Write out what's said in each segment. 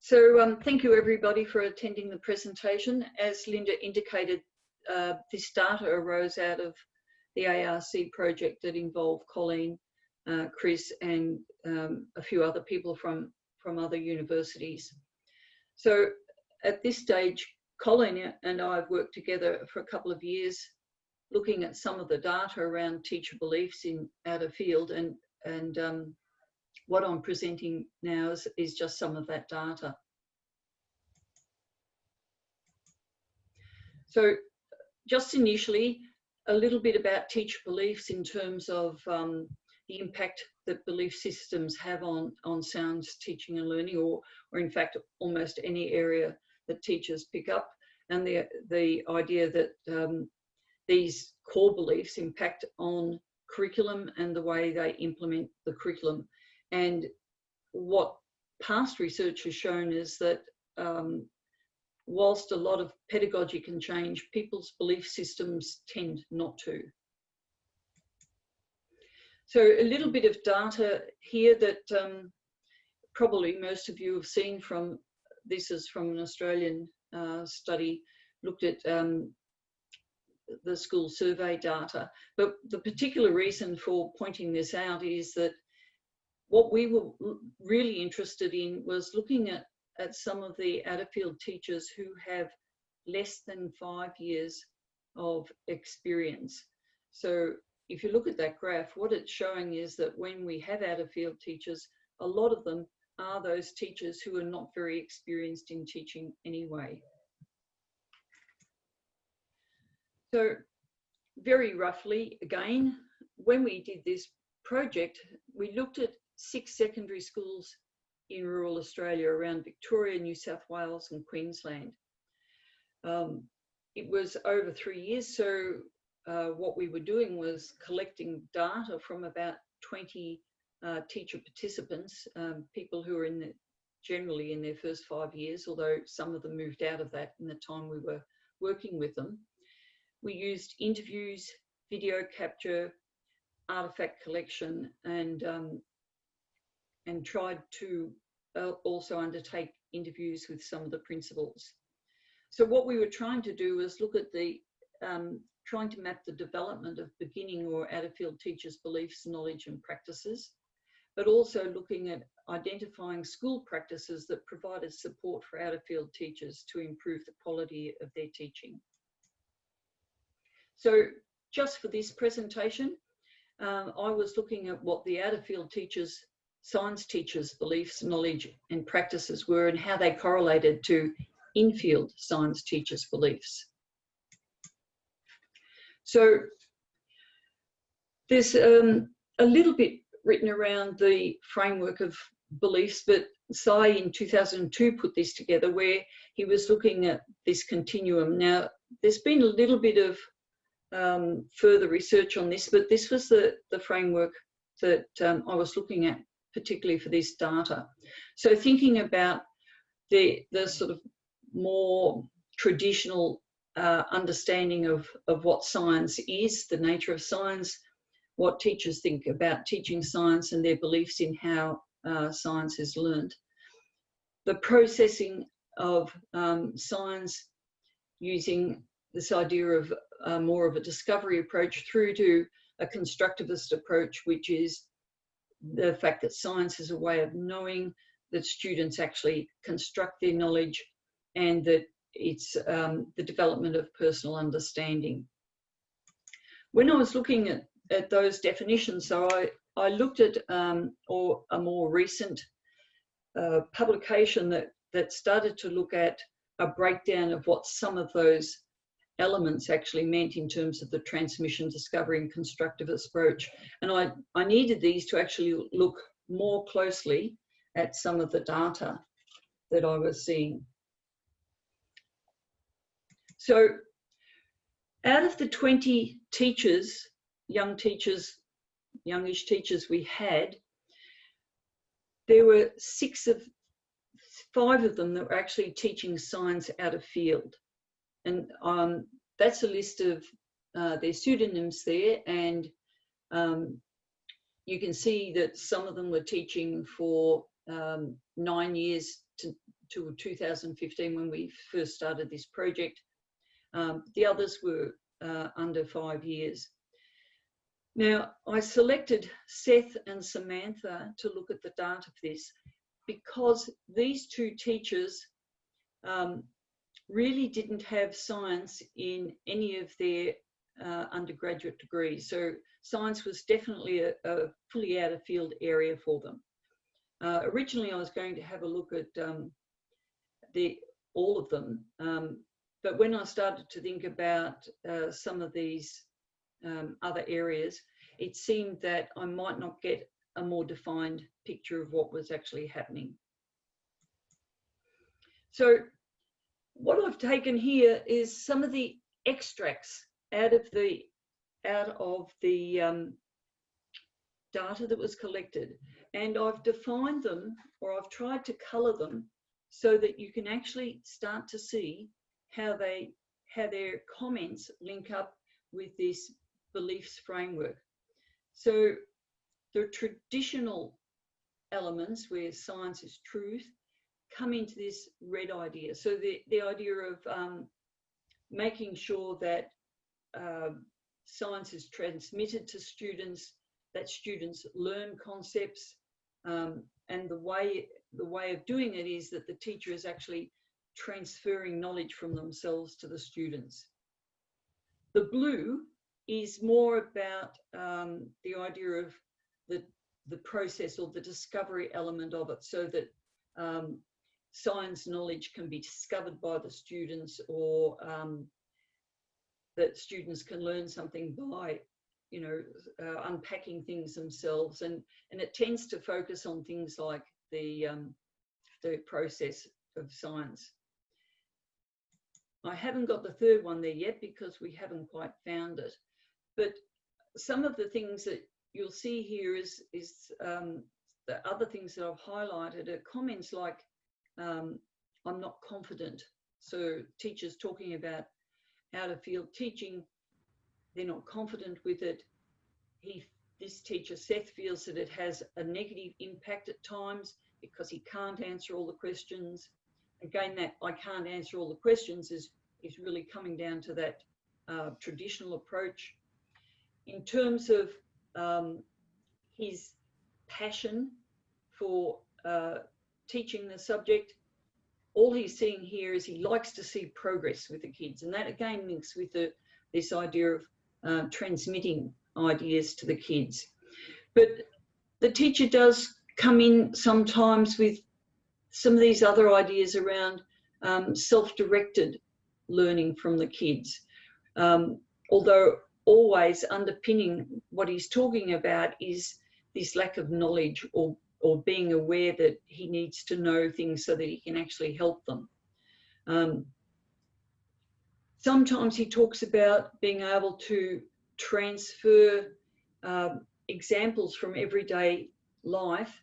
Thank you everybody for attending the presentation. As Linda indicated, this data arose out of the ARC project that involved Colleen, Chris and a few other people from other universities. So at this stage, Colleen and I have worked together for a couple of years looking at some of the data around teacher beliefs in outer field, and what I'm presenting now is just some of that data. So just initially, a little bit about teacher beliefs in terms of the impact that belief systems have on science teaching and learning, or in fact, almost any area that teachers pick up, and the idea that these core beliefs impact on curriculum and the way they implement the curriculum. And what past research has shown is that whilst a lot of pedagogy can change, people's belief systems tend not to. So a little bit of data here that probably most of you have seen from, this is from an Australian study, looked at the school survey data. But the particular reason for pointing this out is that what we were really interested in was looking at some of the out-of-field teachers who have less than 5 years of experience. So if you look at that graph, what it's showing is that when we have out-of-field teachers, a lot of them are those teachers who are not very experienced in teaching anyway. So very roughly, again, when we did this project, we looked at 6 secondary schools in rural Australia around Victoria, New South Wales and Queensland. It was over 3 years, so what we were doing was collecting data from about 20 teacher participants, people who are generally in their first 5 years, although some of them moved out of that in the time we were working with them. We used interviews, video capture, artifact collection, and tried to also undertake interviews with some of the principals. So what we were trying to do was look at trying to map the development of beginning or out-of-field teachers' beliefs, knowledge and practices, but also looking at identifying school practices that provided support for out-of-field teachers to improve the quality of their teaching. So just for this presentation, I was looking at what the out-of-field teachers, science teachers' beliefs, knowledge and practices were and how they correlated to in-field science teachers' beliefs. So there's a little bit written around the framework of beliefs, but Sai in 2002 put this together where he was looking at this continuum. Now, there's been a little bit of further research on this, but this was the framework that I was looking at, particularly for this data. So thinking about the sort of more traditional understanding of what science is, the nature of science, what teachers think about teaching science and their beliefs in how science is learned. The processing of science using this idea of more of a discovery approach through to a constructivist approach, which is the fact that science is a way of knowing, that students actually construct their knowledge, and that it's the development of personal understanding. When I was looking at those definitions, so I looked at or a more recent publication that started to look at a breakdown of what some of those elements actually meant in terms of the transmission, discovery and constructivist approach. And I needed these to actually look more closely at some of the data that I was seeing. So out of the 20 teachers, youngish teachers we had, there were 5 of them that were actually teaching science out of field. And that's a list of their pseudonyms there, and you can see that some of them were teaching for 9 years till 2015 when we first started this project. The others were under 5 years. Now, I selected SETH and Samantha to look at the data for this because these two teachers really didn't have science in any of their undergraduate degrees. So science was definitely a fully out of field area for them. Originally, I was going to have a look at all of them, but when I started to think about some of these other areas, it seemed that I might not get a more defined picture of what was actually happening. So what I've taken here is some of the extracts out of the data that was collected, and I've defined them, or I've tried to colour them so that you can actually start to see how their comments link up with this beliefs framework. So the traditional elements where science is truth come into this red idea. So the idea of making sure that science is transmitted to students, that students learn concepts, and the way of doing it is that the teacher is actually transferring knowledge from themselves to the students. The blue is more about the idea of the process or the discovery element of it, so that science knowledge can be discovered by the students, or that students can learn something by, you know, unpacking things themselves, and it tends to focus on things like the process of science. I haven't got the third one there yet because we haven't quite found it, but some of the things that you'll see here is the other things that I've highlighted are comments like I'm not confident. So teachers talking about out of field teaching, they're not confident with it. This teacher, Seth, feels that it has a negative impact at times because he can't answer all the questions. Again, that I can't answer all the questions is really coming down to that traditional approach. In terms of his passion for teaching the subject, all he's seeing here is he likes to see progress with the kids, and that again links with this idea of transmitting ideas to the kids. But the teacher does come in sometimes with some of these other ideas around self-directed learning from the kids, although always underpinning what he's talking about is this lack of knowledge or being aware that he needs to know things so that he can actually help them. Sometimes he talks about being able to transfer examples from everyday life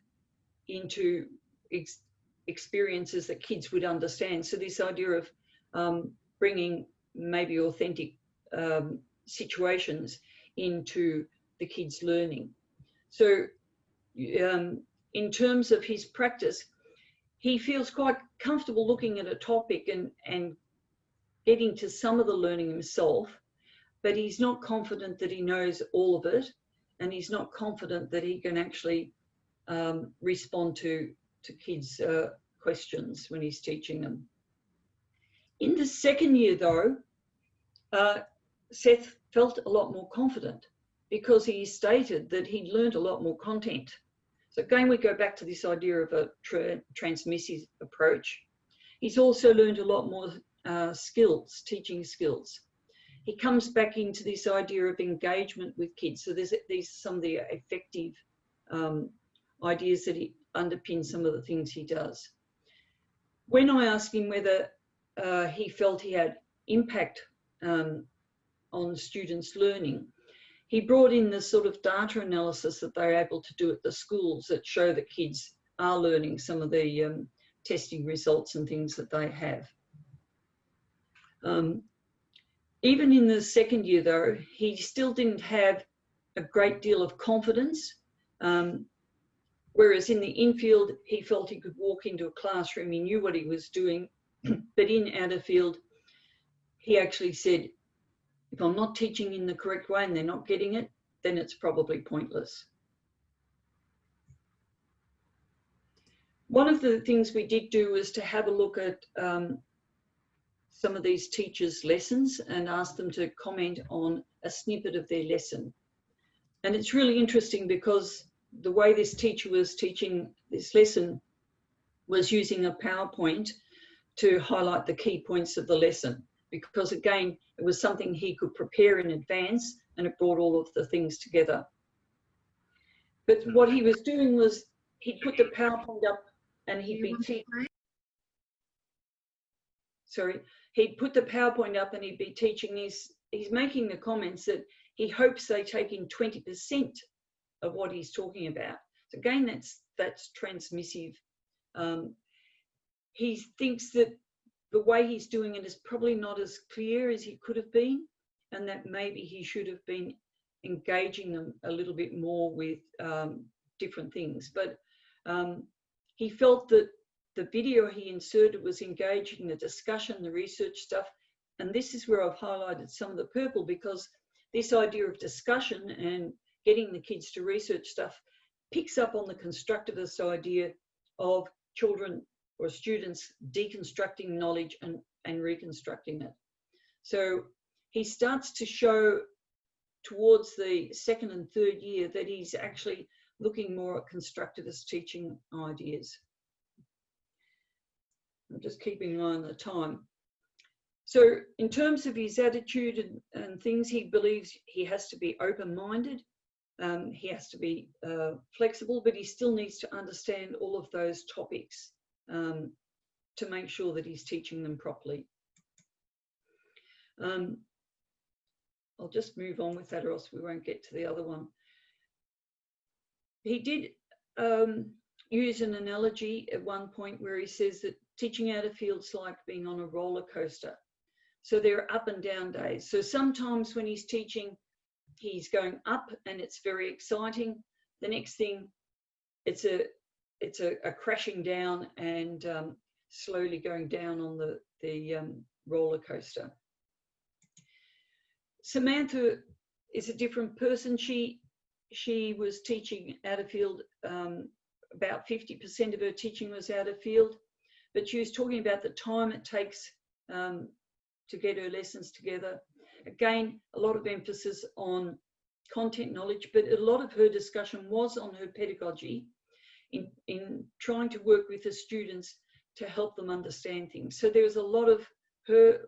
into experiences that kids would understand. So this idea of bringing maybe authentic situations into the kids' learning. So in terms of his practice, he feels quite comfortable looking at a topic and getting to some of the learning himself, but he's not confident that he knows all of it, and he's not confident that he can actually respond to kids' questions when he's teaching them. In the second year, though, Seth felt a lot more confident because he stated that he'd learned a lot more content. So again, we go back to this idea of a transmissive approach. He's also learned a lot more skills, teaching skills. He comes back into this idea of engagement with kids. So these are some of the effective ideas that he underpins some of the things he does. When I asked him whether he felt he had impact on students' learning, he brought in the sort of data analysis that they're able to do at the schools that show that kids are learning some of the testing results and things that they have. Even in the second year, though, he still didn't have a great deal of confidence. Whereas in the infield, he felt he could walk into a classroom, he knew what he was doing, but in outer field, he actually said, if I'm not teaching in the correct way and they're not getting it, then it's probably pointless. One of the things we did do was to have a look at some of these teachers' lessons and ask them to comment on a snippet of their lesson. And it's really interesting because the way this teacher was teaching this lesson was using a PowerPoint to highlight the key points of the lesson, because again, it was something he could prepare in advance and it brought all of the things together. But what he was doing was he'd put the PowerPoint up and he'd be teaching he's making the comments that he hopes they take in 20% of what he's talking about. So again, that's transmissive. He thinks that the way he's doing it is probably not as clear as he could have been, and that maybe he should have been engaging them a little bit more with different things. But he felt that the video he inserted was engaging the discussion, the research stuff, and this is where I've highlighted some of the purple, because this idea of discussion and getting the kids to research stuff picks up on the constructivist idea of children or students deconstructing knowledge and reconstructing it. So he starts to show towards the second and third year that he's actually looking more at constructivist teaching ideas. I'm just keeping an eye on the time. So in terms of his attitude and things, he believes he has to be open-minded, he has to be flexible, but he still needs to understand all of those topics to make sure that he's teaching them properly. I'll just move on with that or else we won't get to the other one. He did use an analogy at one point where he says that teaching out of field's like being on a roller coaster. So there are up and down days. So sometimes when he's teaching, he's going up and it's very exciting. The next thing, it's a crashing down and slowly going down on the roller coaster. Samantha is a different person. She was teaching out of field, about 50% of her teaching was out of field, but she was talking about the time it takes to get her lessons together. Again, a lot of emphasis on content knowledge, but a lot of her discussion was on her pedagogy in trying to work with the students to help them understand things. So there was a lot of her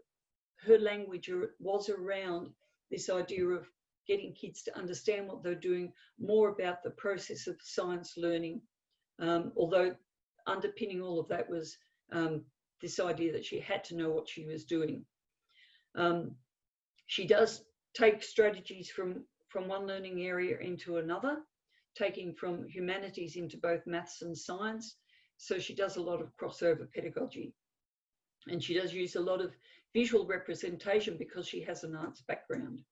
language was around this idea of getting kids to understand what they're doing, more about the process of science learning, although underpinning all of that was this idea that she had to know what she was doing. She does take strategies from one learning area into another, taking from humanities into both maths and science. So she does a lot of crossover pedagogy. And she does use a lot of visual representation because she has an arts background.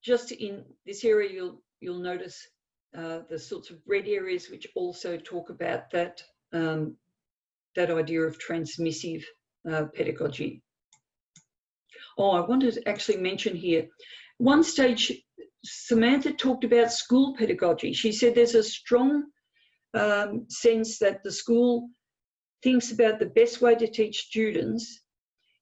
Just in this area, you'll notice the sorts of red areas which also talk about that, that idea of transmissive pedagogy. Oh, I wanted to actually mention here, one stage, Samantha talked about school pedagogy. She said there's a strong sense that the school thinks about the best way to teach students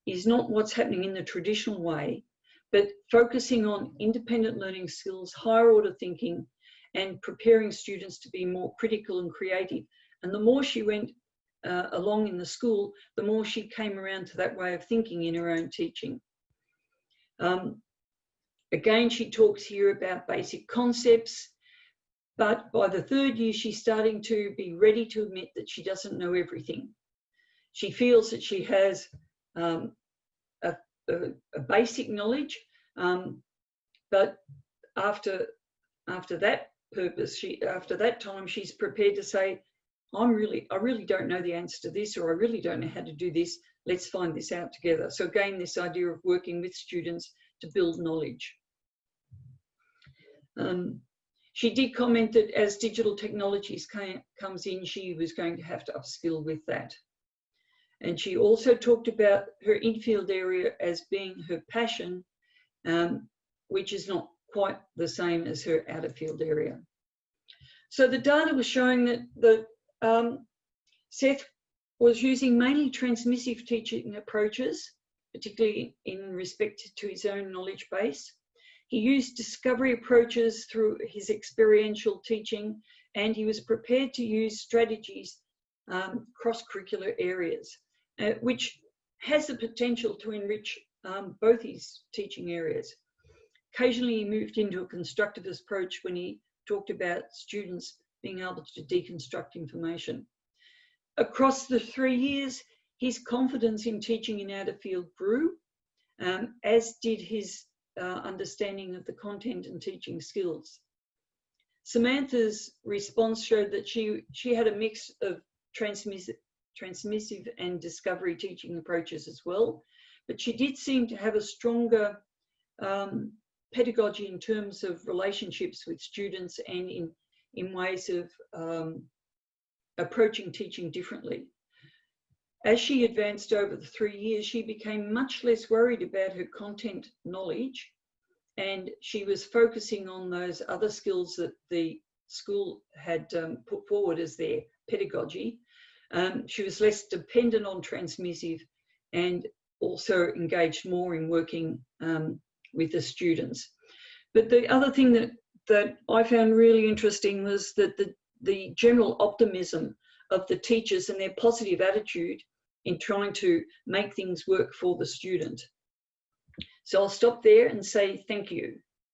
is not what's happening in the traditional way, but focusing on independent learning skills, higher order thinking, and preparing students to be more critical and creative. And the more she went along in the school, the more she came around to that way of thinking in her own teaching. Again, she talks here about basic concepts, but by the third year, she's starting to be ready to admit that she doesn't know everything. She feels that she has a basic knowledge, but after that purpose, after that time, she's prepared to say, I really don't know the answer to this, or I really don't know how to do this. Let's find this out together. So again, this idea of working with students to build knowledge. She did comment that as digital technologies comes in, she was going to have to upskill with that. And she also talked about her infield area as being her passion, which is not quite the same as her outer field area. So the data was showing that the SETH was using mainly transmissive teaching approaches, particularly in respect to his own knowledge base. He used discovery approaches through his experiential teaching, and he was prepared to use strategies cross-curricular areas, which has the potential to enrich both his teaching areas. Occasionally, he moved into a constructivist approach when he talked about students being able to deconstruct information. Across the 3 years, his confidence in teaching in outer field grew, as did his understanding of the content and teaching skills. Samantha's response showed that she had a mix of transmissive and discovery teaching approaches as well, but she did seem to have a stronger pedagogy in terms of relationships with students and in ways of approaching teaching differently. As she advanced over the 3 years, she became much less worried about her content knowledge, and she was focusing on those other skills that the school had put forward as their pedagogy. She was less dependent on transmissive and also engaged more in working with the students. But the other thing that I found really interesting was that the general optimism of the teachers and their positive attitude in trying to make things work for the student. So I'll stop there and say thank you.